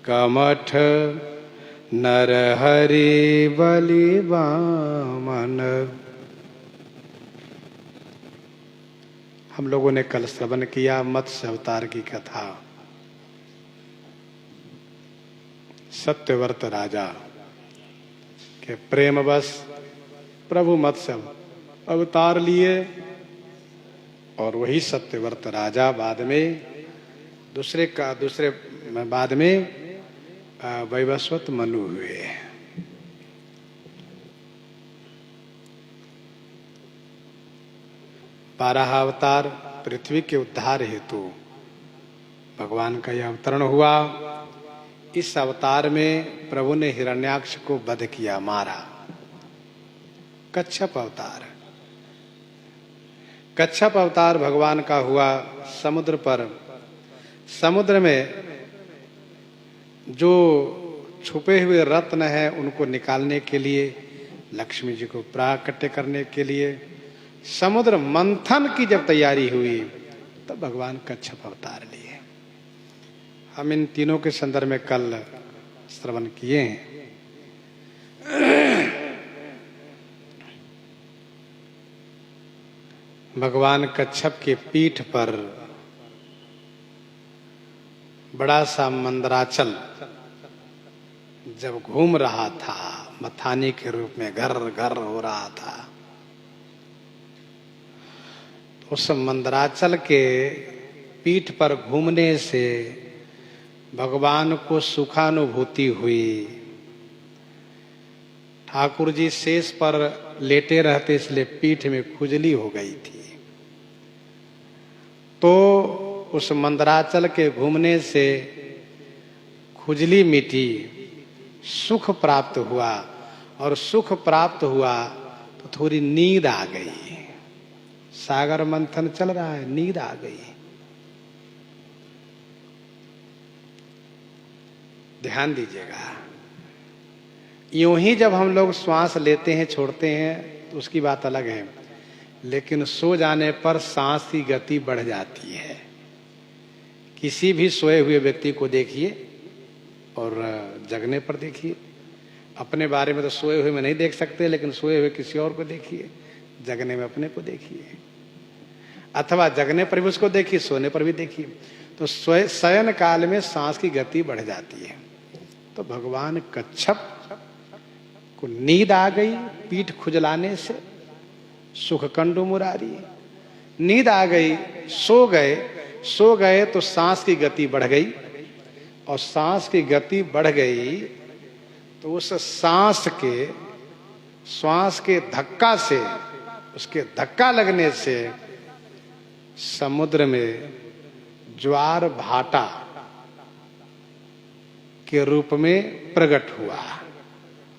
कमठ नरहरि बलि वामन। हम लोगों ने कल श्रवण किया मत्स्य अवतार की कथा। सत्यव्रत राजा के प्रेमवश प्रभु मत्स्य अवतार लिए और वही सत्यव्रत राजा बाद में वैवस्वत मनु हुए। बारह अवतार पृथ्वी के उद्धार हेतु भगवान का यह अवतरण हुआ। इस अवतार में प्रभु ने हिरण्याक्ष को वध किया, मारा। कच्छप अवतार, कच्छप अवतार भगवान का हुआ समुद्र पर। समुद्र में जो छुपे हुए रत्न हैं उनको निकालने के लिए, लक्ष्मी जी को प्राकट्य करने के लिए समुद्र मंथन की जब तैयारी हुई तब भगवान कच्छप अवतार लिए। हम इन तीनों के संदर्भ में कल श्रवण किए हैं। भगवान कच्छप के पीठ पर बड़ा सा मंदराचल जब घूम रहा था, मथानी के रूप में घर घर हो रहा था, तो उस मंदराचल के पीठ पर घूमने से भगवान को सुखानुभूति हुई। ठाकुर जी शेष पर लेटे रहते इसलिए पीठ में खुजली हो गई थी। तो उस मंदराचल के घूमने से खुजली मिटी, सुख प्राप्त हुआ, और सुख प्राप्त हुआ तो थोड़ी नींद आ गई। सागर मंथन चल रहा है, नींद आ गई। ध्यान दीजिएगा, यूं ही जब हम लोग श्वास लेते हैं छोड़ते हैं तो उसकी बात अलग है, लेकिन सो जाने पर सांस की गति बढ़ जाती है। किसी भी सोए हुए व्यक्ति को देखिए और जगने पर देखिए। अपने बारे में तो सोए हुए में नहीं देख सकते, लेकिन सोए हुए किसी और को देखिए, जगने में अपने को देखिए, अथवा जगने पर भी उसको देखिए, सोने पर भी देखिए। तो शयन काल में सांस की गति बढ़ जाती है। तो भगवान कच्छप को नींद आ गई पीठ खुजलाने से, सुख कंडु मुरारी, नींद आ गई, सो गए तो सांस की गति बढ़ गई, और सांस की गति बढ़ गई तो उस श्वास के धक्का से, उसके धक्का लगने से समुद्र में ज्वार भाटा के रूप में प्रकट हुआ,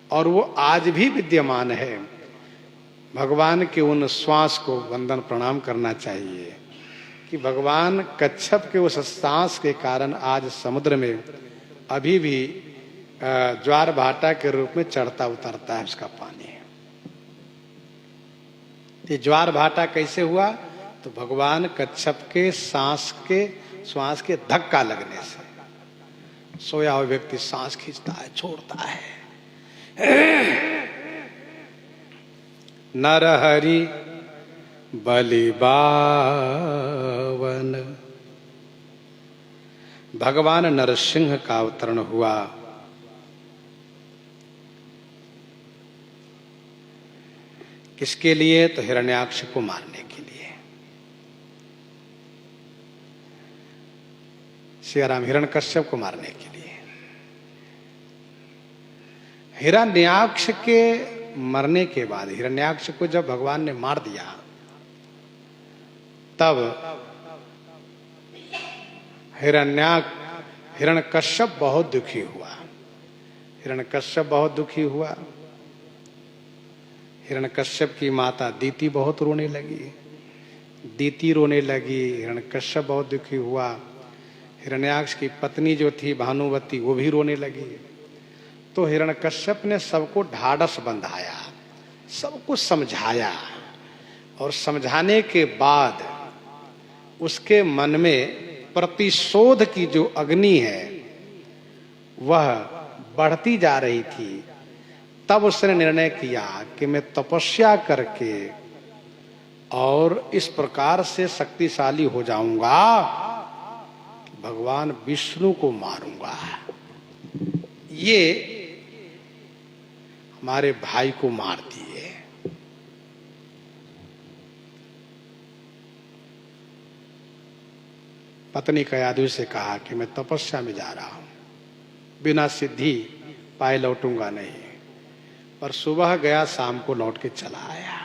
और वो आज भी विद्यमान है। भगवान के उन श्वास को वंदन प्रणाम करना चाहिए कि भगवान कच्छप के उस सांस के कारण आज समुद्र में अभी भी ज्वार भाटा के रूप में चढ़ता उतरता है उसका पानी। ये ज्वार भाटा कैसे हुआ? तो भगवान कच्छप के श्वास के धक्का लगने से। सोया हुआ व्यक्ति सांस खींचता है, छोड़ता है। नरहरि बलि वामन, भगवान नरसिंह का अवतरण हुआ। किसके लिए? तो हिरण्याक्ष को मारने के लिए। सियाराम हिरण्यकश्यप को मारने के लिए। हिरण्याक्ष के मरने के बाद, हिरण्याक्ष को जब भगवान ने मार दिया, तब हिरण्यकश्यप बहुत दुखी हुआ। हिरण्यकश्यप बहुत दुखी हुआ। हिरण्यकश्यप की माता दीति बहुत रोने लगी। दीति रोने लगी, हिरण्यकश्यप बहुत दुखी हुआ। हिरण्याक्ष की पत्नी जो थी भानुवती, वो भी रोने लगी। तो हिरण्यकश्यप ने सबको ढाढ़स बंधाया, सबको समझाया, और समझाने के बाद उसके मन में प्रतिशोध की जो अग्नि है वह बढ़ती जा रही थी, तब उसने निर्णय किया कि मैं तपस्या करके और इस प्रकार से शक्तिशाली हो जाऊंगा, भगवान विष्णु को मारूंगा। ये हमारे भाई को मार दिए। पत्नी कयाधु से कहा कि मैं तपस्या में जा रहा हूं, बिना सिद्धि पाए लौटूंगा नहीं। पर सुबह गया, शाम को लौट के चला आया।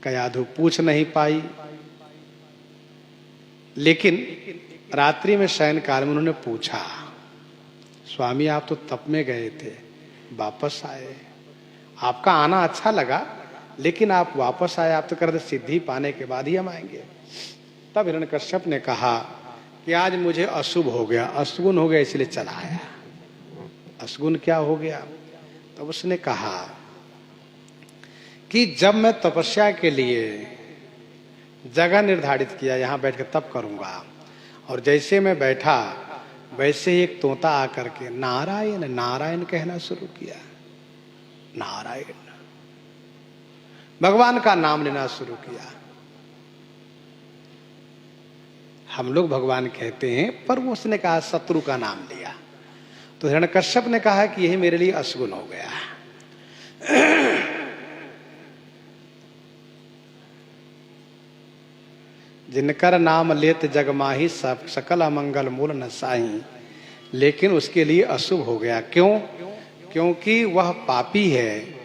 कयाधु पूछ नहीं पाई, लेकिन रात्रि में शयन काल में उन्होंने पूछा, स्वामी आप तो तप में गए थे, वापस आए, आपका आना अच्छा लगा, लेकिन आप वापस आए, आप तो कहते सिद्धि पाने के बाद ही हम आएंगे। तब हिरण्यकश्यप ने कहा कि आज मुझे अशुभ हो गया, अशुगुन हो गया, इसलिए चला आया। अशुगुन क्या हो गया? तब उसने कहा कि जब मैं तपस्या के लिए जगह निर्धारित किया, यहां बैठ के तप करूंगा, और जैसे मैं बैठा वैसे ही एक तोता आकर के नारायण नारायण कहना शुरू किया। नारायण, भगवान का नाम लेना शुरू किया। हम लोग भगवान कहते हैं, पर वो उसने कहा शत्रु का नाम लिया। तो हिरण्यकश्यप ने कहा कि यही मेरे लिए अशुगुन हो गया। जिनकर नाम लेत जग माही, सकल अमंगल मूल नसाही, लेकिन उसके लिए अशुभ हो गया। क्यों? क्योंकि वह पापी है,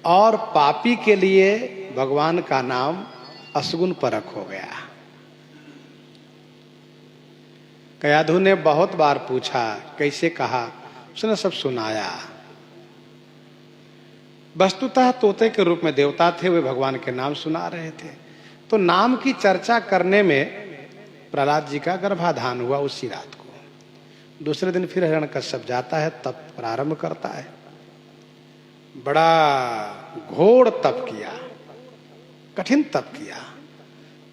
और पापी के लिए भगवान का नाम अशुगुन परक हो गया। कयाधु ने बहुत बार पूछा, कैसे कहा? उसने सब सुनाया। वस्तुतः तोते के रूप में देवता थे, वे भगवान के नाम सुना रहे थे। तो नाम की चर्चा करने में प्रहलाद जी का गर्भाधान हुआ उसी रात को। दूसरे दिन फिर हिरण्यकश्यप जाता है, तप प्रारंभ करता है। बड़ा घोर तप किया, कठिन तप किया।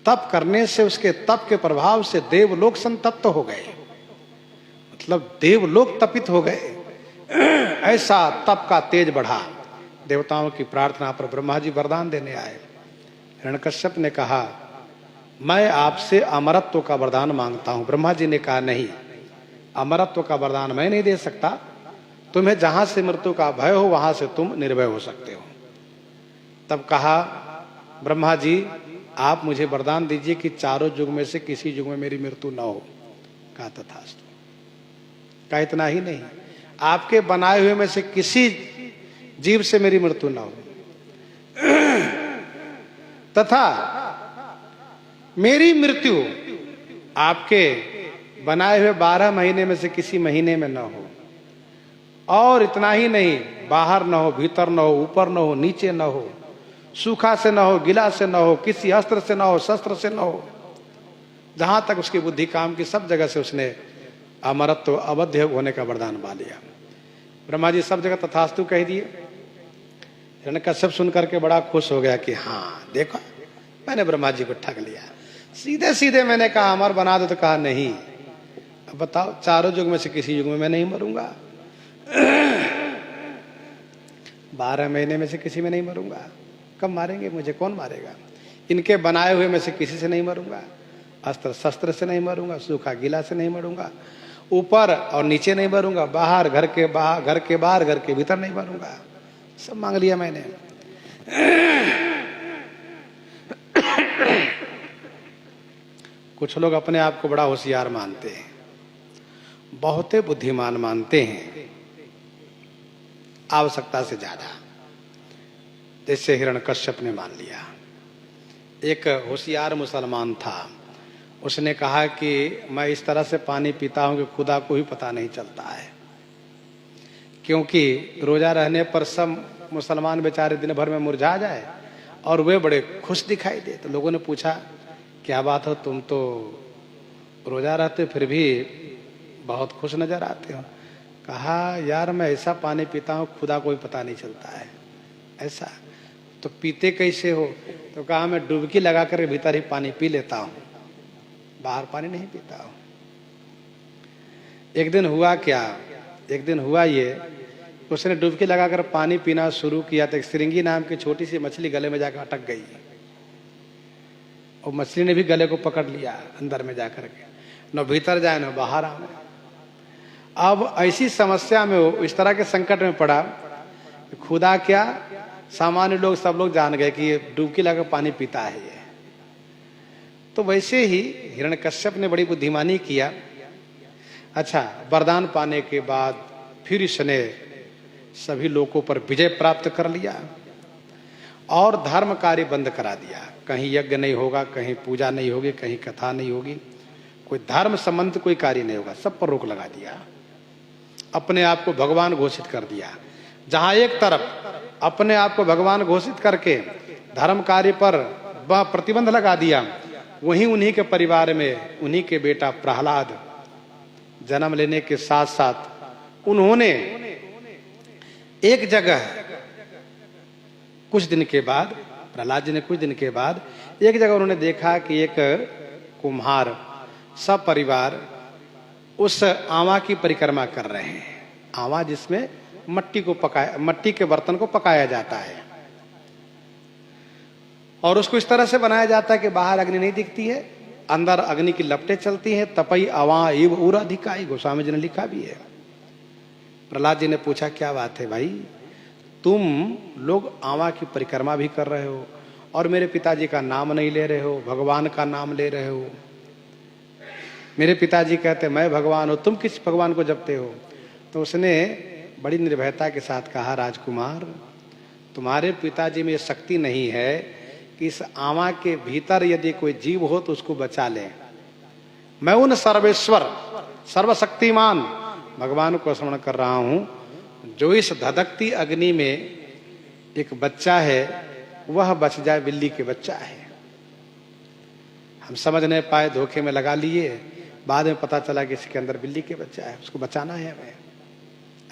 तप करने से, उसके तप के प्रभाव से देवलोक संतप्त हो गए, मतलब देवलोक तपित हो गए। ऐसा तप का तेज बढ़ा। देवताओं की प्रार्थना पर ब्रह्मा जी वरदान देने आए। हिरण्यकश्यप ने कहा, मैं आपसे अमरत्व का वरदान मांगता हूं। ब्रह्मा जी ने कहा, नहीं, अमरत्व का वरदान मैं नहीं दे सकता। तुम्हें जहां से मृत्यु का भय हो, वहां से तुम निर्भय हो सकते हो। तब कहा, ब्रह्मा जी आप मुझे वरदान दीजिए कि चारों युग में से किसी युग में मेरी मृत्यु न हो। कहा तथास्तु। कहा इतना ही नहीं, आपके बनाए हुए में से किसी जीव से मेरी मृत्यु न हो, तथा मेरी मृत्यु आपके बनाए हुए 12 महीने में से किसी महीने में न हो। और इतना ही नहीं, बाहर न हो, भीतर न हो, ऊपर न हो, नीचे न हो, सूखा से न हो, गिला से न हो, किसी अस्त्र से न हो, शस्त्र से न हो। जहां तक उसकी बुद्धि काम की, सब जगह से उसने अमरत्व, अवध्य होने का वरदान पा लिया। ब्रह्मा जी सब जगह तथास्तु कह दिए। हिरण्यकश्यप सुन करके बड़ा खुश हो गया कि हाँ देखो, मैंने ब्रह्मा जी को ठग लिया। सीधे सीधे मैंने कहा अमर बना दो, तो कहा नहीं। अब बताओ, चारों युग में से किसी युग में मैं नहीं मरूंगा। 12 महीने में से किसी में नहीं मरूंगा। कब मारेंगे मुझे? कौन मारेगा? इनके बनाए हुए में से किसी से नहीं मरूंगा। अस्त्र शस्त्र से नहीं मरूंगा, सूखा गीला से नहीं मरूंगा, ऊपर और नीचे नहीं मरूंगा, बाहर, घर के बाहर, घर के बाहर, घर के भीतर नहीं मरूंगा। सब मांग लिया मैंने। कुछ लोग अपने आप को बड़ा होशियार मानते हैं, बहुते बुद्धिमान मानते हैं, आवश्यकता से ज्यादा। जैसे हिरण्यकश्यप ने मान लिया। एक होशियार मुसलमान था, उसने कहा कि मैं इस तरह से पानी पीता हूं कि खुदा को ही पता नहीं चलता है। क्योंकि रोजा रहने पर सब मुसलमान बेचारे दिन भर में मुरझा जाए और वे बड़े खुश दिखाई दे। तो लोगों ने पूछा, क्या बात हो, तुम तो रोजा रहते फिर भी बहुत खुश नजर आते हो। कहा, यार मैं ऐसा पानी पीता हूँ खुदा को भी पता नहीं चलता है। ऐसा तो पीते कैसे हो? तो कहा, मैं डुबकी लगा कर भीतर ही पानी पी लेता हूँ, बाहर पानी नहीं पीता हूँ। एक दिन हुआ क्या एक दिन हुआ ये, उसने डुबकी लगाकर पानी पीना शुरू किया तो एक सिरिंगी नाम की छोटी सी मछली गले में जाकर अटक गई, और मछली ने भी गले को पकड़ लिया अंदर में जाकर के, न भीतर जाए न बाहर आए। अब ऐसी समस्या में वो इस तरह के संकट में पड़ा, खुदा क्या सामान्य लोग सब लोग जान गए कि ये डुबकी लगा पानी पीता है ये। तो वैसे ही हिरण्यकश्यप ने बड़ी बुद्धिमानी किया। अच्छा, वरदान पाने के बाद फिर इसने सभी लोगों पर विजय प्राप्त कर लिया और धर्म कार्य बंद करा दिया। कहीं यज्ञ नहीं होगा, कहीं पूजा नहीं होगी, कहीं कथा नहीं होगी, कोई धर्म संबंध कोई कार्य नहीं होगा, सब पर रोक लगा दिया। अपने आप को भगवान घोषित कर दिया। जहां एक तरफ अपने आप को भगवान घोषित करके धर्म कार्य पर प्रतिबंध लगा दिया, वहीं उन्हीं के परिवार में उन्हीं के बेटा प्रहलाद जन्म लेने के साथ साथ उन्होंने एक जगह कुछ दिन के बाद, प्रहलाद जी ने कुछ दिन के बाद एक जगह उन्होंने देखा कि एक कुम्हार सब परिवार उस आवा की परिक्रमा कर रहे हैं। आवा जिसमें मट्टी के बर्तन को पकाया जाता है और उसको इस तरह से बनाया जाता है कि बाहर अग्नि नहीं दिखती है, अंदर अग्नि की लपटें चलती हैं। तपई आवा इव उर अधिकाई, गोस्वामी जी ने लिखा भी है। प्रहलाद जी ने पूछा, क्या बात है भाई, तुम लोग आवा की परिक्रमा भी कर रहे हो और मेरे पिताजी का नाम नहीं ले रहे हो, भगवान का नाम ले रहे हो। मेरे पिताजी कहते मैं भगवान हूं, तुम किस भगवान को जपते हो? तो उसने बड़ी निर्भयता के साथ कहा, राजकुमार तुम्हारे पिताजी में शक्ति नहीं है कि इस आवा के भीतर यदि कोई जीव हो तो उसको बचा ले। मैं उन सर्वेश्वर सर्वशक्तिमान भगवान को स्मरण कर रहा हूं, जो इस धधकती अग्नि में एक बच्चा है वह बच जाए, बिल्ली के बच्चा है। हम समझ नहीं पाए, धोखे में लगा लिए, बाद में पता चला कि इसके अंदर बिल्ली के बच्चा है, उसको बचाना है हमें।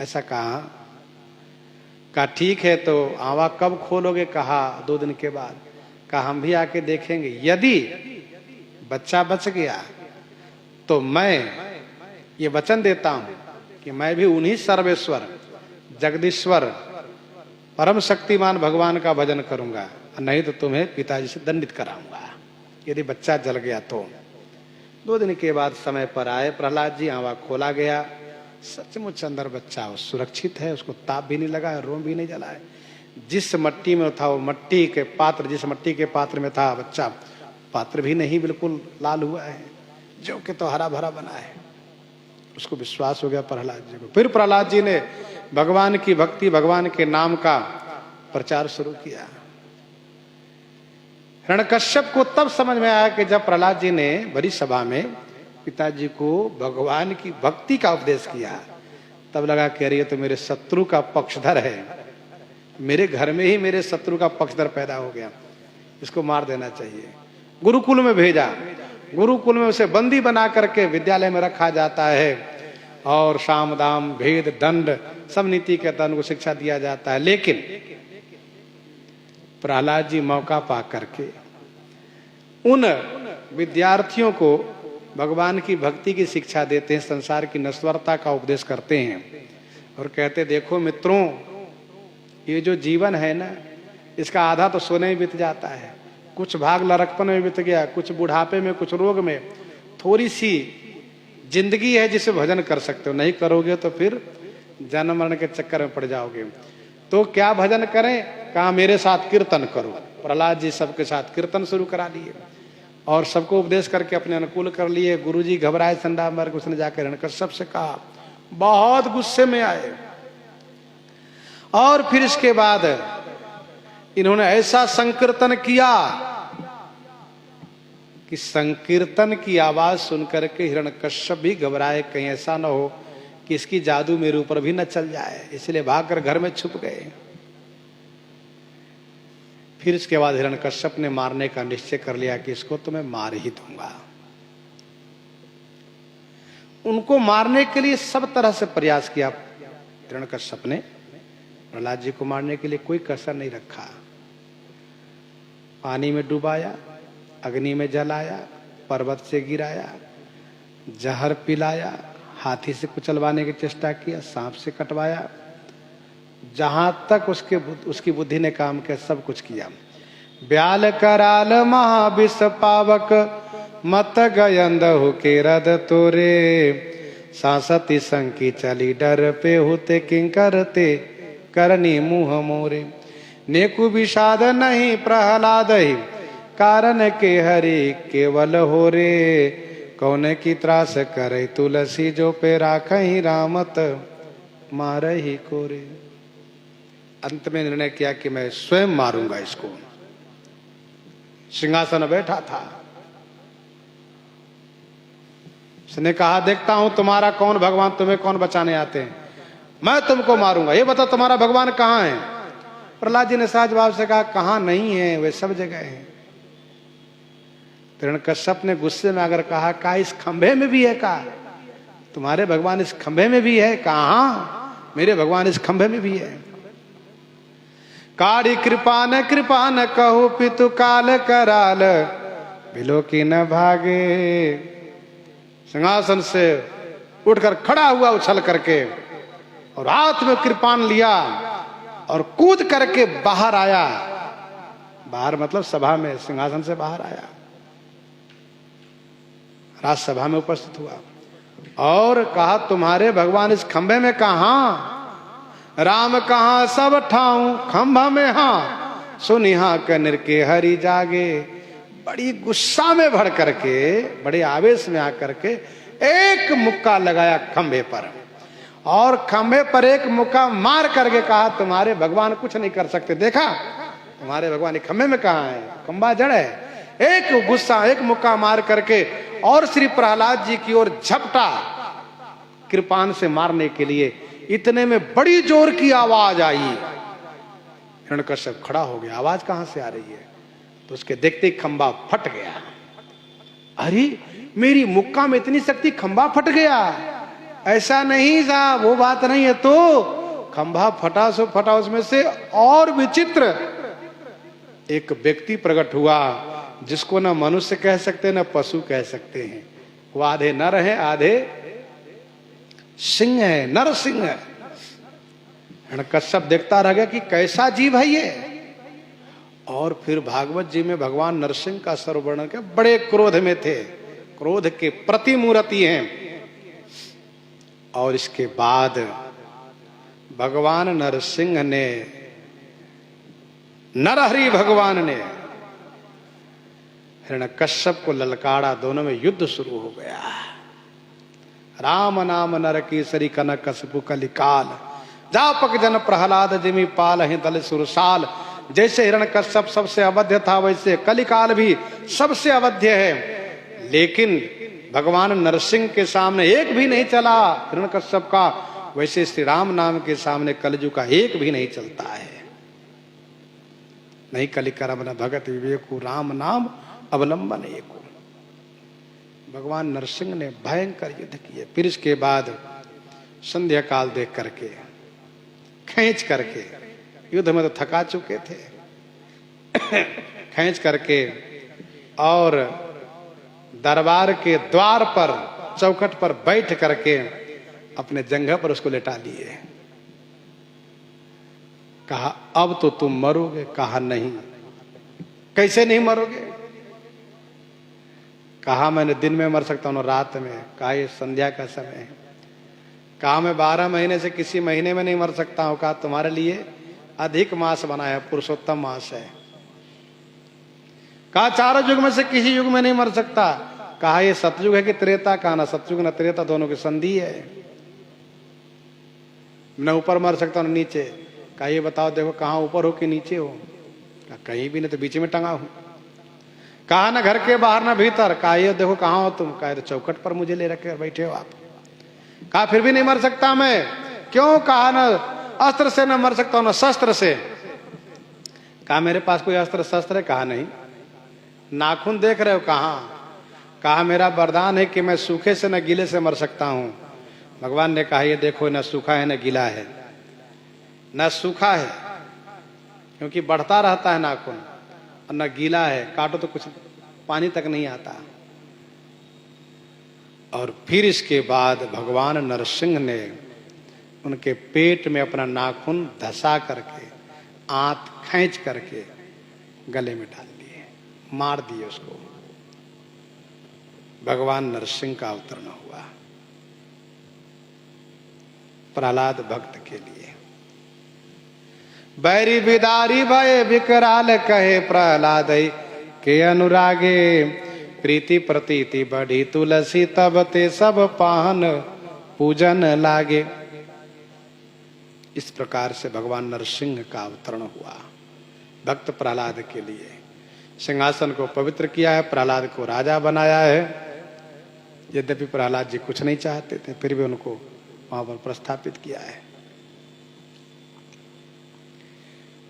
ऐसा कहा ठीक है, तो आवा कब खोलोगे? कहा 2 दिन के बाद। कहा हम भी आके देखेंगे, यदि बच्चा बच गया तो मैं ये वचन देता हूं कि मैं भी उन्हीं सर्वेश्वर जगदीश्वर परम शक्तिमान भगवान का भजन करूंगा, नहीं तो तुम्हें पिताजी से दंडित कराऊंगा यदि बच्चा जल गया तो। 2 दिन के बाद समय पर आए प्रहलाद जी, आवा खोला गया, सचमुच अंदर बच्चा सुरक्षित है, उसको ताप भी नहीं लगा है, रोम भी नहीं जला है। जिस मट्टी में था वो मट्टी के पात्र, जिस मट्टी के पात्र में था बच्चा, पात्र भी नहीं बिल्कुल लाल हुआ है, जो कि तो हरा भरा बना है। उसको विश्वास हो गया प्रहलाद जी को। फिर प्रहलाद जी ने भगवान की भक्ति, भगवान के नाम का प्रचार शुरू किया। हिरण्यकश्यप को तब समझ में आया कि जब प्रहलाद जी ने बड़ी सभा में पिताजी को भगवान की भक्ति का उपदेश किया, तब लगा कि अरे ये तो मेरे शत्रु का पक्षधर है, मेरे घर में ही मेरे शत्रु का पक्षधर पैदा हो गया, इसको मार देना चाहिए। गुरुकुल में भेजा, गुरुकुल में उसे बंदी बना करके विद्यालय में रखा जाता है और साम दाम भेद दंड सब नीति के तहत उनको शिक्षा दिया जाता है। लेकिन प्रहलाद जी मौका पा करके उन विद्यार्थियों को भगवान की भक्ति की शिक्षा देते हैं, संसार की नश्वरता का उपदेश करते हैं और कहते देखो मित्रों, ये जो जीवन है ना, इसका आधा तो सोने में बीत जाता है, कुछ भाग लड़कपन में बीत गया, कुछ बुढ़ापे में, कुछ रोग में, थोड़ी सी जिंदगी है जिसे भजन कर सकते हो, नहीं करोगे तो फिर जन्म मरण के चक्कर में पड़ जाओगे। तो क्या भजन करें? कहा मेरे साथ कीर्तन करो। प्रहलाद जी सबके साथ कीर्तन शुरू करा लिए और सबको उपदेश करके अपने अनुकूल कर लिए। गुरुजी घबराए संडा मर्ग, उसने जाकर हिरण्यकश्यप से कहा, बहुत गुस्से में आए। और फिर इसके बाद इन्होंने ऐसा संकीर्तन किया कि संकीर्तन की आवाज सुनकर के हिरण्यकश्यप भी घबराए, कहीं ऐसा न हो कि इसकी जादू मेरे ऊपर भी न चल जाए, इसलिए भागकर घर में छुप गए। फिर इसके बाद हिरण्यकश्यप ने मारने का निश्चय कर लिया कि इसको तो मैं मार ही दूंगा। उनको मारने के लिए सब तरह से प्रयास किया हिरण्यकश्यप ने, प्रहलाद जी को मारने के लिए कोई कसर नहीं रखा। पानी में डुबाया, अग्नि में जलाया, पर्वत से गिराया, जहर पिलाया, हाथी से कुचलवाने की चेष्टा किया, सांप से कटवाया, जहां तक उसकी बुद्धि ने काम किया सब कुछ किया। ब्याल कराल महाविष पावक मत गयंद हो के रद तोरे, सांसती संकी चली डर पे होते किंकर ते करनी मुंह मोरे। नेकु विषाद नहीं प्रहलाद ही कारण के हरि केवल हो रे, कौन की त्रास करे तुलसी जो पे राखहि रामत मार ही कोरे। अंत में निर्णय किया कि मैं स्वयं मारूंगा इसको। सिंहासन बैठा था, उसने कहा देखता हूं तुम्हारा कौन भगवान, तुम्हें कौन बचाने आते हैं, मैं तुमको मारूंगा। ये बताओ तुम्हारा भगवान कहाँ है? प्रहलाद जी ने सहज भाव से कहा कहाँ नहीं है, वे सब जगह है। हिरण्यकश्यप ने गुस्से में अगर कहा इस खंभे में भी है, कहा तुम्हारे भगवान इस खंभे में भी है? कहा मेरे भगवान इस खंभे में भी है। काड़ी कृपा न कहो पितु काल कराल, बिलो की न भागे। सिंहासन से उठकर खड़ा हुआ उछल करके और हाथ में कृपान लिया और कूद करके बाहर आया। बाहर मतलब सभा में, सिंहासन से बाहर आया, राजसभा में उपस्थित हुआ और कहा तुम्हारे भगवान इस खंभे में कहां? राम कहां सब ठाऊं खंभा में, हां सुनिहा कनिर के हरि जागे। बड़ी गुस्सा में भर करके, बड़े आवेश में आकर के एक मुक्का लगाया खंभे पर और खंभे पर एक मुक्का मार करके कहा तुम्हारे भगवान कुछ नहीं कर सकते। देखा तुम्हारे भगवान खंभे में कहां है, खंभा जड़ है। एक गुस्सा, एक मुक्का मार करके और श्री प्रहलाद जी की ओर झपटा कृपान से मारने के लिए। इतने में बड़ी जोर की आवाज आई। हिरण्यकश्यप खड़ा हो गया, आवाज कहां से आ रही है? तो उसके देखते ही खंभा फट गया। अरे मेरी मुक्का में इतनी शक्ति, खंभा फट गया? ऐसा नहीं साहब, वो बात नहीं है। तो खंभा फटा सो फटा, उसमें से और विचित्र एक व्यक्ति प्रकट हुआ जिसको ना मनुष्य कह सकते ना पशु कह सकते हैं। वो आधे नर है आधे सिंह है, नर सिंह है। हिरण्यकश्यप देखता रह गया कि कैसा जीव है ये। और फिर भागवत जी में भगवान नरसिंह का स्वरूप वर्णन किया। बड़े क्रोध में थे, क्रोध के प्रतिमूर्ति हैं। और इसके बाद भगवान नरसिंह ने, नरहरि भगवान ने हिरण्यकश्यप को ललकारा। दोनों में युद्ध शुरू हो गया। राम नाम नर केसरी कनक कशपु कलिकाल, जापक जन प्रहलाद जिमि पाल ही दल सुरसाल। जैसे हिरण्यकश्यप सबसे अवध्य था, वैसे कलिकाल भी सबसे अवध्य है। लेकिन भगवान नरसिंह के सामने एक भी नहीं चला हिरण्यकश्यप का, वैसे श्री राम नाम के सामने कलयुग का एक भी नहीं चलता है। नहीं कलिकरम न भगत विवेकु, राम नाम अवलंबन एको। भगवान नरसिंह ने भयंकर युद्ध किए। फिर इसके बाद संध्या काल देख करके, खींच करके, युद्ध में तो थका चुके थे, खींच करके और दरबार के द्वार पर, चौखट पर बैठ करके अपने जंघा पर उसको लेटा लिए। कहा अब तो तुम मरोगे। कहा नहीं। कैसे नहीं मरोगे? कहा मैंने दिन में मर सकता हूं, रात में। कहा ये संध्या का समय है। कहा मैं 12 महीने से किसी महीने में नहीं मर सकता हूं। कहा तुम्हारे लिए अधिक मास बना है, पुरुषोत्तम मास है। कहा चारों युग में से किसी युग में नहीं मर सकता। कहा ये सतयुग है कि त्रेता? कहा ना सतयुग ना त्रेता, दोनों की संधि है। न ऊपर मर सकता हूं न नीचे। कहा ये बताओ देखो कहाँ ऊपर हो कि नीचे हो? कहा कहीं भी नहीं, तो बीच में टंगा हूं। कहा ना घर के बाहर ना भीतर। कहा ये देखो कहाँ हो तुम? कहा चौखट पर मुझे ले रखे बैठे हो आप। कहा फिर भी नहीं मर सकता मैं। क्यों? कहा ना अस्त्र से न मर सकता हूं, न शस्त्र से। कहा मेरे पास कोई अस्त्र शस्त्र है? कहा नहीं। नाखून देख रहे हो? कहाँ? कहा मेरा वरदान है कि मैं सूखे से न गीले से मर सकता हूं। भगवान ने कहा ये देखो न सूखा है न गीला है, न सूखा है क्योंकि बढ़ता रहता है नाखून, और न गीला है, काटो तो कुछ पानी तक नहीं आता। और फिर इसके बाद भगवान नरसिंह ने उनके पेट में अपना नाखून धसा करके, आंत खींच करके गले में डाल दिए, मार दिए उसको। भगवान नरसिंह का अवतरण हुआ प्रहलाद भक्त के लिए। बैरी बिदारी भय विकराल कहे प्रहलाद के अनुरागे, प्रीति प्रतीति बढ़ी तुलसी तब ते सब पाहन पूजन लागे। इस प्रकार से भगवान नरसिंह का अवतरण हुआ भक्त प्रहलाद के लिए। सिंहासन को पवित्र किया है, प्रहलाद को राजा बनाया है। यद्यपि प्रहलाद जी कुछ नहीं चाहते थे, फिर भी उनको वहां पर प्रस्थापित किया है।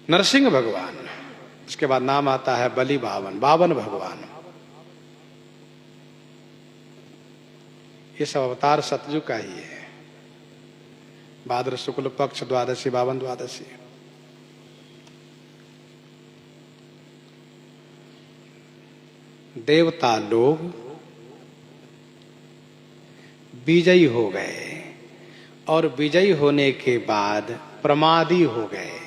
नरसिंह भगवान, इसके बाद नाम आता है बलि बावन, बावन भगवान। ये सब अवतार सतयुग का ही है। भाद्र शुक्ल पक्ष द्वादशी, बावन द्वादशी। देवता लोग विजयी हो गए और विजयी होने के बाद प्रमादी हो गए,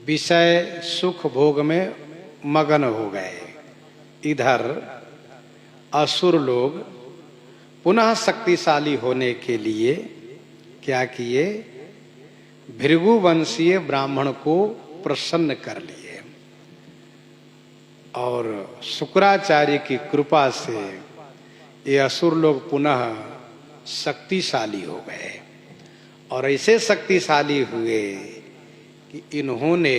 विषय सुख भोग में मगन हो गए। इधर असुर लोग पुनः शक्तिशाली होने के लिए क्या किए, भृगु वंशीय ब्राह्मण को प्रसन्न कर लिए और शुक्राचार्य की कृपा से ये असुर लोग पुनः शक्तिशाली हो गए। और ऐसे शक्तिशाली हुए कि इन्होंने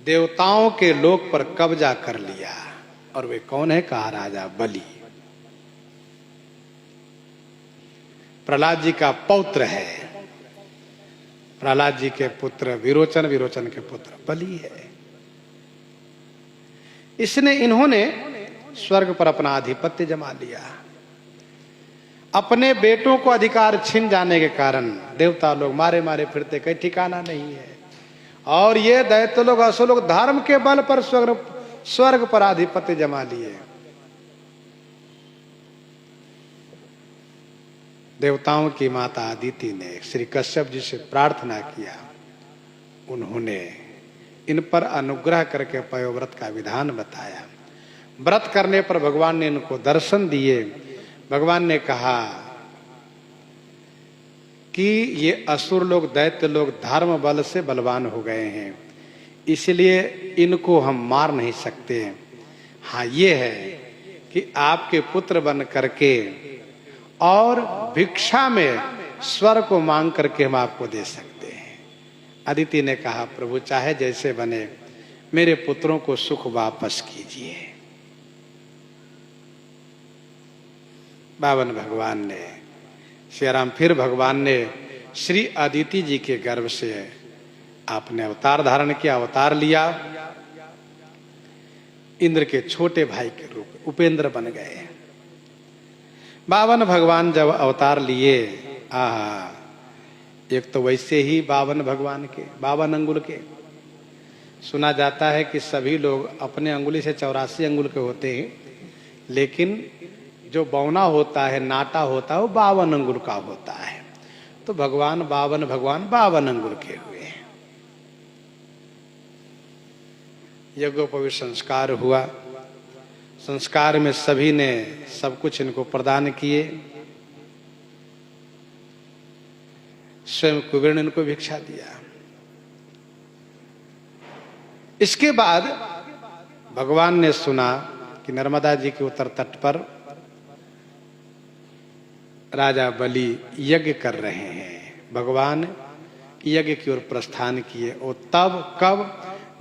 देवताओं के लोक पर कब्जा कर लिया। और वे कौन है, कहा राजा बलि। प्रहलाद जी का पौत्र है। प्रहलाद जी के पुत्र विरोचन, विरोचन के पुत्र बलि है। इन्होंने स्वर्ग पर अपना आधिपत्य जमा लिया। अपने बेटों को अधिकार छिन जाने के कारण देवता लोग मारे मारे फिरते, कहीं ठिकाना नहीं है। और ये दैत्य लोग, असुर लोग धर्म के बल पर स्वर्ग पर आधिपत्य जमा लिए। देवताओं की माता अदिति ने श्री कश्यप जी से प्रार्थना किया। उन्होंने इन पर अनुग्रह करके पयोव्रत का विधान बताया। व्रत करने पर भगवान ने इनको दर्शन दिए। भगवान ने कहा कि ये असुर लोग, दैत्य लोग धर्म बल से बलवान हो गए हैं, इसलिए इनको हम मार नहीं सकते। हाँ, ये है कि आपके पुत्र बन करके और भिक्षा में स्वर को मांग करके हम आपको दे सकते हैं। अदिति ने कहा, प्रभु चाहे जैसे बने, मेरे पुत्रों को सुख वापस कीजिए। बावन भगवान ने, श्री राम, फिर भगवान ने श्री अदिति जी के गर्भ से आपने अवतार धारण किया, अवतार लिया। इंद्र के छोटे भाई के रूप में उपेंद्र बन गए। बावन भगवान जब अवतार लिए, आहा, एक तो वैसे ही बावन भगवान के, 52 अंगुल के। सुना जाता है कि सभी लोग अपने अंगुली से 84 अंगुल के होते हैं, लेकिन जो बौना होता है, नाटा होता है, वो 52 अंगुल का होता है। तो भगवान 52 अंगुल के हुए। यज्ञोपवीत संस्कार हुआ। संस्कार में सभी ने सब कुछ इनको प्रदान किए। स्वयं कुबेर ने इनको भिक्षा दिया। इसके बाद भगवान ने सुना कि नर्मदा जी के उत्तर तट पर राजा बलि यज्ञ कर रहे हैं। भगवान यज्ञ की ओर प्रस्थान किए। और तब कब,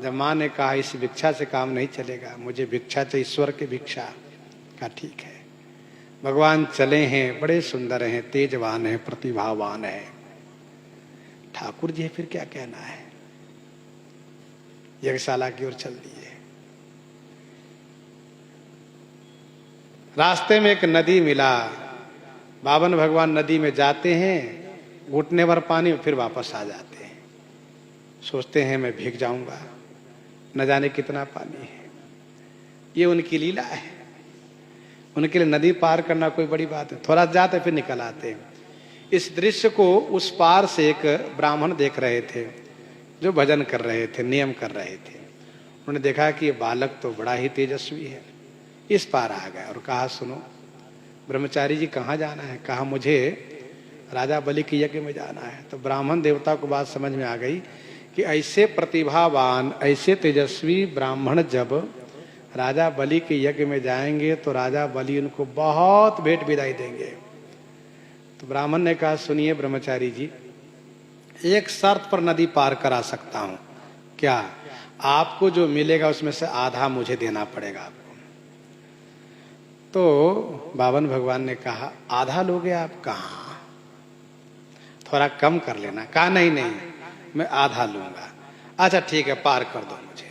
जब माँ ने कहा इस भिक्षा से काम नहीं चलेगा, मुझे भिक्षा चाहिए, ईश्वर की भिक्षा। का ठीक है। भगवान चले हैं, बड़े सुंदर हैं, तेजवान हैं, प्रतिभावान हैं। ठाकुर जी फिर क्या कहना है। यज्ञशाला की ओर चल दिए। रास्ते में एक नदी मिला। 52 भगवान नदी में जाते हैं, घुटने भर पानी में फिर वापस आ जाते हैं। सोचते हैं मैं भीग जाऊंगा, न जाने कितना पानी है। ये उनकी लीला है। उनके लिए नदी पार करना कोई बड़ी बात है, थोड़ा जाते फिर निकल आते हैं। इस दृश्य को उस पार से एक ब्राह्मण देख रहे थे जो भजन कर रहे थे, नियम कर रहे थे। उन्होंने देखा कि ये बालक तो बड़ा ही तेजस्वी है, इस पार आ गए और कहा सुनो ब्रह्मचारी जी कहाँ जाना है? कहा मुझे राजा बलि के यज्ञ में जाना है। तो ब्राह्मण देवता को बात समझ में आ गई कि ऐसे प्रतिभावान ऐसे तेजस्वी ब्राह्मण जब राजा बलि के यज्ञ में जाएंगे तो राजा बलि उनको बहुत भेंट विदाई देंगे। तो ब्राह्मण ने कहा सुनिए ब्रह्मचारी जी, एक शर्त पर नदी पार करा सकता हूं। क्या? आपको जो मिलेगा उसमें से आधा मुझे देना पड़ेगा आपको। तो बावन भगवान ने कहा आधा लोगे आप? कहाँ, थोड़ा कम कर लेना। कहा नहीं नहीं मैं आधा लूंगा। अच्छा ठीक है पार कर दो मुझे।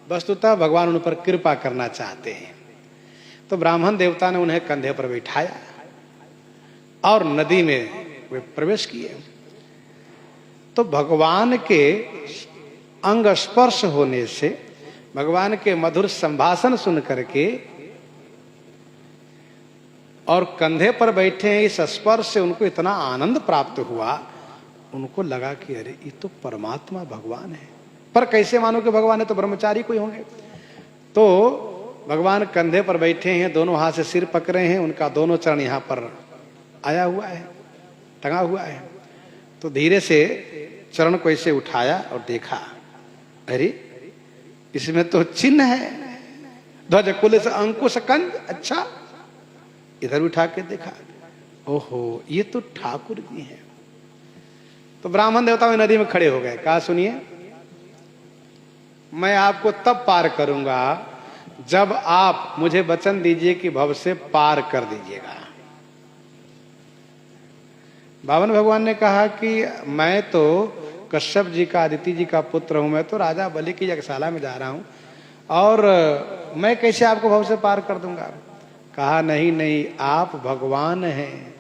वस्तुतः भगवान उन पर कृपा करना चाहते हैं। तो ब्राह्मण देवता ने उन्हें कंधे पर बिठाया और नदी में वे प्रवेश किए। तो भगवान के अंग स्पर्श होने से, भगवान के मधुर संभाषण सुन करके और कंधे पर बैठे हैं, इस स्पर्श से उनको इतना आनंद प्राप्त हुआ, उनको लगा कि अरे ये तो परमात्मा भगवान है। पर कैसे मानो कि भगवान है? तो ब्रह्मचारी कोई होंगे। तो भगवान कंधे पर बैठे हैं, दोनों हाथ से सिर पकड़े हैं, उनका दोनों चरण यहाँ पर आया हुआ है, टंगा हुआ है। तो धीरे से चरण को ऐसे उठाया और देखा, अरे इसमें तो चिन्ह है, ध्वज कुल से अंकुश कंज। अच्छा, इधर उठा के देखा, ओहो ये तो ठाकुर जी हैं। तो ब्राह्मण देवता में नदी में खड़े हो गए। कहा सुनिए मैं आपको तब पार करूंगा जब आप मुझे वचन दीजिए कि भव से पार कर दीजिएगा। बावन भगवान ने कहा कि मैं तो कश्यप जी का, अदिति जी का पुत्र हूं, मैं तो राजा बलि की यज्ञशाला में जा रहा हूं और मैं कैसे आपको भव से पार कर दूंगा? कहा नहीं नहीं आप भगवान हैं,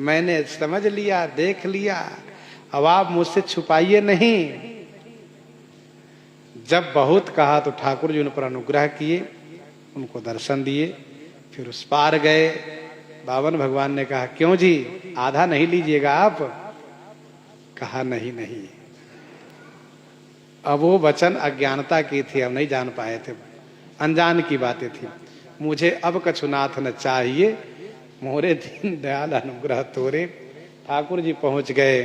मैंने समझ लिया, देख लिया, अब आप मुझसे छुपाइए नहीं। जब बहुत कहा तो ठाकुर जी उन पर अनुग्रह किए, उनको दर्शन दिए, फिर उस पार गए। बावन भगवान ने कहा क्यों जी आधा नहीं लीजिएगा आप? कहा नहीं नहीं, अब वो वचन अज्ञानता की थी, अब नहीं जान पाए थे, अनजान की बातें थी। मुझे अब कछुनाथ न चाहिए, मोरे दीन दयाल अनुग्रह तोरे। ठाकुर जी पहुंच गए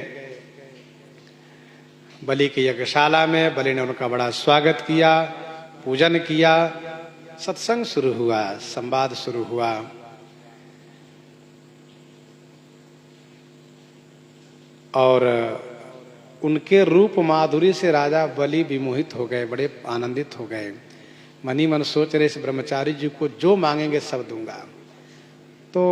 बलि की यज्ञशाला में। बलि ने उनका बड़ा स्वागत किया, पूजन किया, सत्संग शुरू हुआ, संवाद शुरू हुआ। और उनके रूप माधुरी से राजा बलि विमोहित हो गए, बड़े आनंदित हो गए। मनी मन सोच रहे इस ब्रह्मचारी जी को जो मांगेंगे सब दूंगा। तो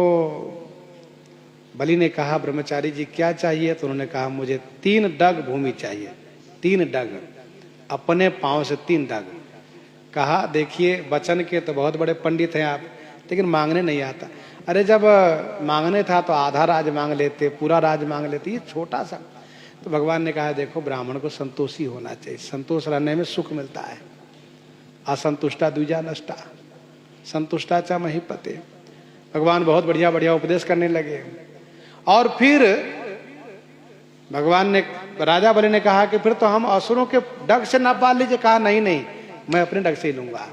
बलि ने कहा ब्रह्मचारी जी क्या चाहिए? तो उन्होंने कहा मुझे 3 डग भूमि चाहिए, 3 डग, अपने पांव से 3 डग। कहा देखिए वचन के तो बहुत बड़े पंडित हैं आप, लेकिन मांगने नहीं आता। अरे जब मांगने था तो आधा राज मांग लेते, पूरा राज मांग लेते, ये छोटा सा। तो भगवान ने कहा देखो ब्राह्मण को संतोषी होना चाहिए, संतोष रहने में सुख मिलता है। असंतुष्टा द्विजा नष्टा, संतुष्टा च महीपते। भगवान बहुत बढ़िया बढ़िया उपदेश करने लगे। और फिर भगवान ने, राजा बलि ने कहा कि फिर तो हम असुरों के डग से ना पाल लीजिए। कहा नहीं नहीं मैं अपने डग से ही लूंगा।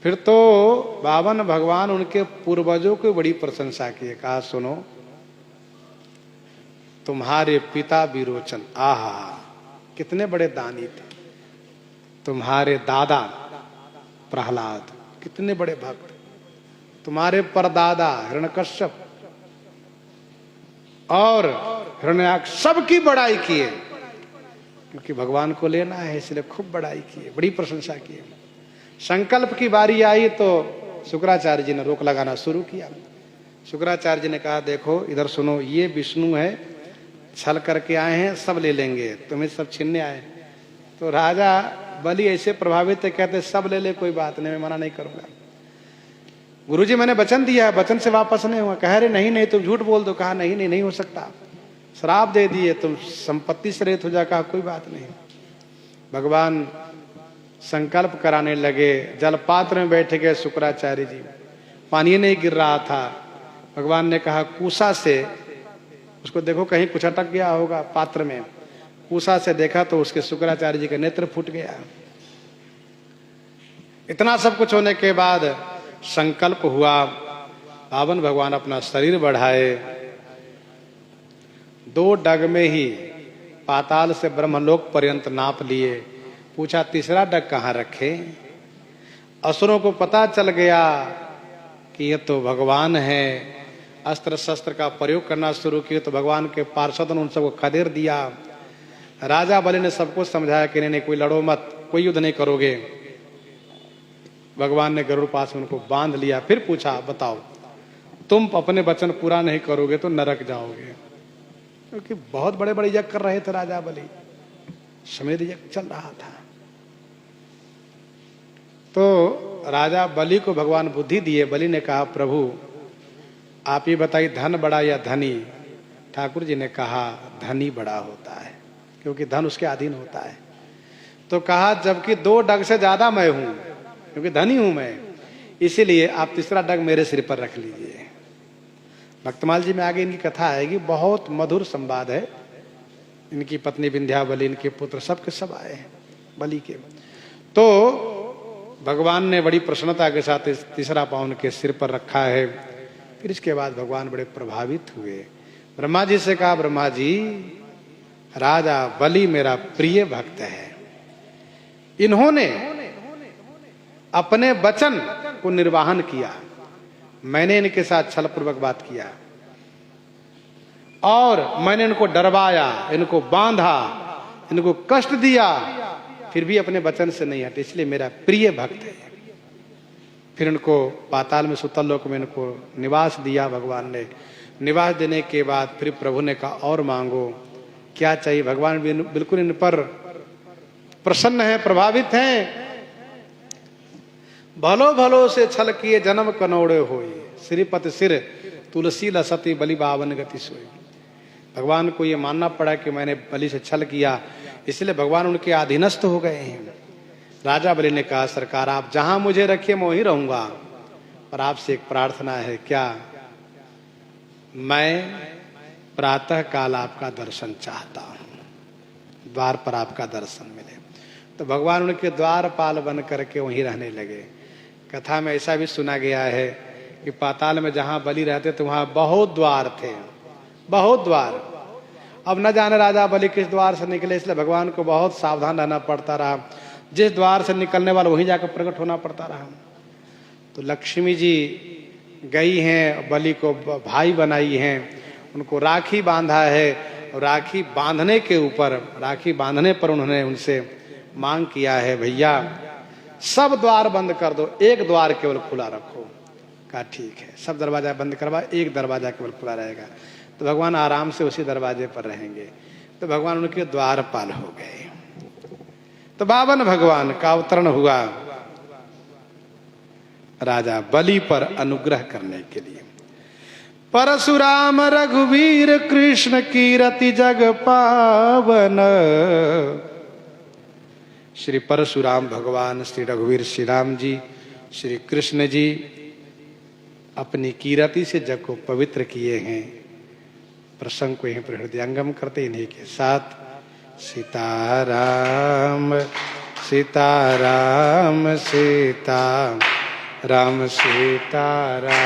फिर तो बावन भगवान उनके पूर्वजों की बड़ी प्रशंसा की। कहा सुनो तुम्हारे पिता विरोचन, आहा कितने बड़े दानी थे। तुम्हारे दादा प्रहलाद कितने बड़े भक्त। तुम्हारे परदादा हिरण्यकश्यप और हिरण्याक्ष सबकी बड़ाई किए, क्योंकि भगवान को लेना है इसलिए खूब बड़ाई किए, बड़ी प्रशंसा की। संकल्प की बारी आई तो शुक्राचार्य जी ने रोक लगाना शुरू किया। शुक्राचार्य जी ने कहा देखो इधर सुनो, ये विष्णु है, छल करके आए हैं, सब ले लेंगे, तुम्हें सब छीनने आए। तो राजा बलि ऐसे प्रभावित है, कहते सब ले ले कोई बात नहीं, मैं मना नहीं करूंगा। गुरुजी मैंने वचन दिया है, वचन से वापस नहीं हुआ। कह रहे नहीं नहीं तुम झूठ बोल दो। कहा नहीं नहीं नहीं हो सकता, श्राप दे दिए, तुम संपत्ति से रहित हो जा। कहा कोई बात नहीं। भगवान संकल्प कराने लगे। जलपात्र में बैठ गए शुक्राचार्य जी, पानी नहीं गिर रहा था। भगवान ने कहा कुशा से उसको देखो, कहीं कुछ अटक गया होगा पात्र में। कुशा से देखा तो उसके शुक्राचार्य जी का नेत्र फूट गया। इतना सब कुछ होने के बाद संकल्प हुआ, पावन भगवान अपना शरीर बढ़ाए, 2 डग में ही पाताल से ब्रह्मलोक पर्यंत नाप लिए। पूछा तीसरा डग कहाँ रखे? असुरों को पता चल गया कि ये तो भगवान है। अस्त्र शस्त्र का प्रयोग करना शुरू किए तो भगवान के पार्षदों ने उन सबको खदेड़ दिया। राजा बलि ने सबको समझाया कि नहीं कोई लड़ो मत, कोई युद्ध नहीं करोगे। भगवान ने गरुड़ पास में उनको बांध लिया। फिर पूछा बताओ तुम अपने वचन पूरा नहीं करोगे तो नरक जाओगे। क्योंकि बहुत बड़े बड़े यज्ञ कर रहे थे राजा बलि, समेध यज्ञ चल रहा था। तो राजा बलि को भगवान बुद्धि दिए। बलि ने कहा प्रभु आप ये बताइए धन बड़ा या धनी? ठाकुर जी ने कहा धनी बड़ा होता है, क्योंकि धन उसके अधीन होता है। तो कहा जबकि 2 डग से ज्यादा मैं हूं, क्योंकि धनी हूं मैं, इसीलिए आप तीसरा डग मेरे सिर पर रख लीजिए। भक्तमाल जी में आगे इनकी कथा आएगी, बहुत मधुर संवाद है। इनकी पत्नी विंध्यावली, इनके पुत्र सबके सब आए हैं बलि के। तो भगवान ने बड़ी प्रसन्नता के साथ इस तीसरा पाँव उनके सिर पर रखा है। फिर इसके बाद भगवान बड़े प्रभावित हुए। ब्रह्मा जी से कहा ब्रह्मा जी राजा बलि मेरा प्रिय भक्त है, इन्होंने अपने वचन को निर्वाहन किया, मैंने इनके साथ छलपूर्वक बात किया और मैंने इनको डरवाया, इनको बांधा, इनको कष्ट दिया, फिर भी अपने वचन से नहीं हटे, इसलिए मेरा प्रिय भक्त है। फिर इनको पाताल में सुतल लोक में इनको निवास दिया भगवान ने। निवास देने के बाद फिर प्रभु ने कहा और मांगो क्या चाहिए। भगवान बिल्कुल इन पर प्रसन्न है, प्रभावित हैं। भलो भलो से छल किए जन्म कनौड़े होई, श्रीपति सिर तुलसी लसती बलि बावन गति सोई। भगवान को ये मानना पड़ा कि मैंने बलि से छल किया, इसलिए भगवान उनके अधीनस्थ हो गए हैं। राजा बलि ने कहा सरकार आप जहां मुझे रखिए मैं वहीं रहूंगा, पर आपसे एक प्रार्थना है। क्या? मैं प्रातः काल आपका दर्शन चाहता हूं, द्वार पर आपका दर्शन मिले। तो भगवान उनके द्वारपाल बन करके वहीं रहने लगे। कथा में ऐसा भी सुना गया है कि पाताल में जहां बलि रहते थे वहां बहुत द्वार थे, बहुत द्वार। अब न जाने राजा बलि किस द्वार से निकले, इसलिए भगवान को बहुत सावधान रहना पड़ता रहा। जिस द्वार से निकलने वाला वहीं जाकर प्रकट होना पड़ता रहा। तो लक्ष्मी जी गई हैं, बलि को भाई बनाई हैं, उनको राखी बांधा है। और राखी बांधने के ऊपर, राखी बांधने पर उन्होंने उनसे मांग किया है भैया सब द्वार बंद कर दो, एक द्वार केवल खुला रखो। कहा ठीक है, सब दरवाजा बंद करवा, एक दरवाजा केवल खुला रहेगा। तो भगवान आराम से उसी दरवाजे पर रहेंगे। तो भगवान उनके द्वारपाल हो गए। तो बावन भगवान का अवतरण हुआ राजा बलि पर अनुग्रह करने के लिए। परशुराम रघुवीर कृष्ण कीरति जग पावन। श्री परशुराम भगवान, श्री रघुवीर श्री राम जी, श्री कृष्ण जी अपनी कीरति से जग को पवित्र किए हैं। प्रसंग को यहीं पर हृदयंगम करते इन्हीं के साथ। सीताराम सीताराम सीता राम सीताराम।